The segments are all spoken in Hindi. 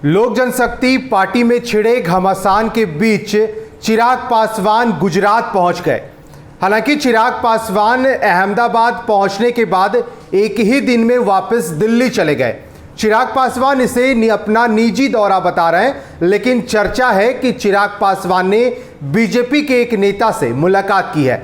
लोक जनशक्ति पार्टी में छिड़े घमासान के बीच चिराग पासवान गुजरात पहुंच गए। हालांकि चिराग पासवान अहमदाबाद पहुंचने के बाद एक ही दिन में वापस दिल्ली चले गए। चिराग पासवान इसे अपना निजी दौरा बता रहे हैं, लेकिन चर्चा है कि चिराग पासवान ने बीजेपी के एक नेता से मुलाकात की है।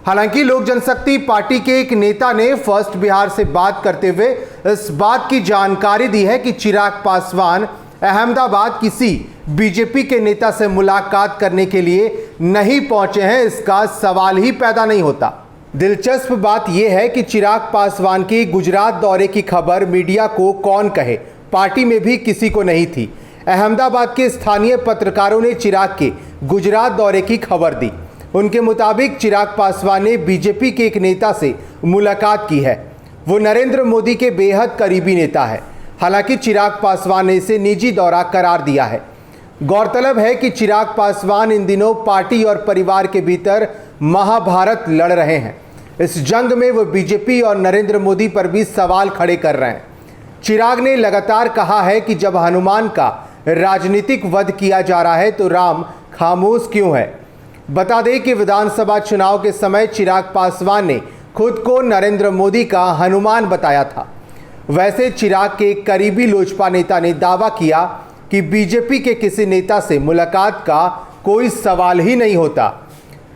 हालांकि लोक जनशक्ति पार्टी के एक नेता ने फर्स्ट बिहार से बात करते हुए इस बात की जानकारी दी है कि चिराग पासवान अहमदाबाद किसी बीजेपी के नेता से मुलाकात करने के लिए नहीं पहुंचे हैं, इसका सवाल ही पैदा नहीं होता। दिलचस्प बात यह है कि चिराग पासवान के गुजरात दौरे की खबर मीडिया को कौन कहे, पार्टी में भी किसी को नहीं थी। अहमदाबाद के स्थानीय पत्रकारों ने चिराग के गुजरात दौरे की खबर दी। उनके मुताबिक चिराग पासवान ने बीजेपी के एक नेता से मुलाकात की है। वो नरेंद्र मोदी के बेहद करीबी नेता है। हालांकि चिराग पासवान ने इसे निजी दौरा करार दिया है। गौरतलब है कि चिराग पासवान इन दिनों पार्टी और परिवार के भीतर महाभारत लड़ रहे हैं। इस जंग में वो बीजेपी और नरेंद्र मोदी पर भी सवाल खड़े कर रहे हैं। चिराग ने लगातार कहा है कि जब हनुमान का राजनीतिक वध किया जा रहा है तो राम खामोश क्यों है। बता दें कि विधानसभा चुनाव के समय चिराग पासवान ने खुद को नरेंद्र मोदी का हनुमान बताया था। वैसे चिराग के एक करीबी लोजपा नेता ने दावा किया कि बीजेपी के किसी नेता से मुलाकात का कोई सवाल ही नहीं होता।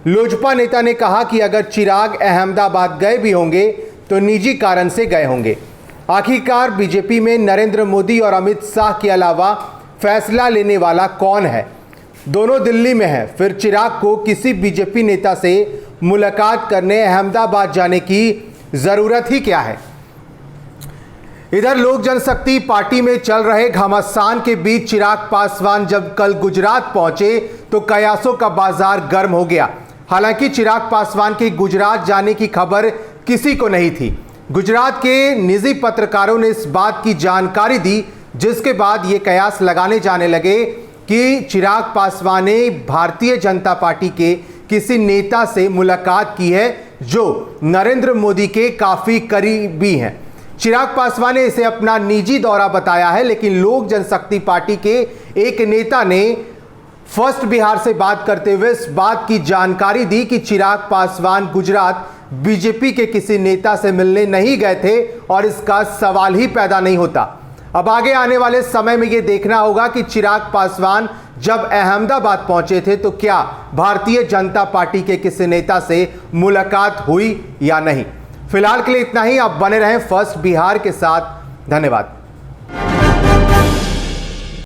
लोजपा नेता ने कहा कि अगर चिराग अहमदाबाद गए भी होंगे तो निजी कारण से गए होंगे। आखिरकार बीजेपी में नरेंद्र मोदी और अमित शाह के अलावा फैसला लेने वाला कौन है? दोनों दिल्ली में है, फिर चिराग को किसी बीजेपी नेता से मुलाकात करने अहमदाबाद जाने की ज़रूरत ही क्या है? इधर लोक जनशक्ति पार्टी में चल रहे घमासान के बीच चिराग पासवान जब कल गुजरात पहुंचे तो कयासों का बाजार गर्म हो गया। हालांकि चिराग पासवान के गुजरात जाने की खबर किसी को नहीं थी। गुजरात के निजी पत्रकारों ने इस बात की जानकारी दी, जिसके बाद ये कयास लगाने जाने लगे कि चिराग पासवान ने भारतीय जनता पार्टी के किसी नेता से मुलाकात की है जो नरेंद्र मोदी के काफ़ी करीबी हैं। चिराग पासवान ने इसे अपना निजी दौरा बताया है, लेकिन लोक जनशक्ति पार्टी के एक नेता ने फर्स्ट बिहार से बात करते हुए इस बात की जानकारी दी कि चिराग पासवान गुजरात बीजेपी के किसी नेता से मिलने नहीं गए थे और इसका सवाल ही पैदा नहीं होता। अब आगे आने वाले समय में यह देखना होगा कि चिराग पासवान जब अहमदाबाद पहुंचे थे तो क्या भारतीय जनता पार्टी के किसी नेता से मुलाकात हुई या नहीं। फिलहाल के लिए इतना ही। आप बने रहें फर्स्ट बिहार के साथ। धन्यवाद।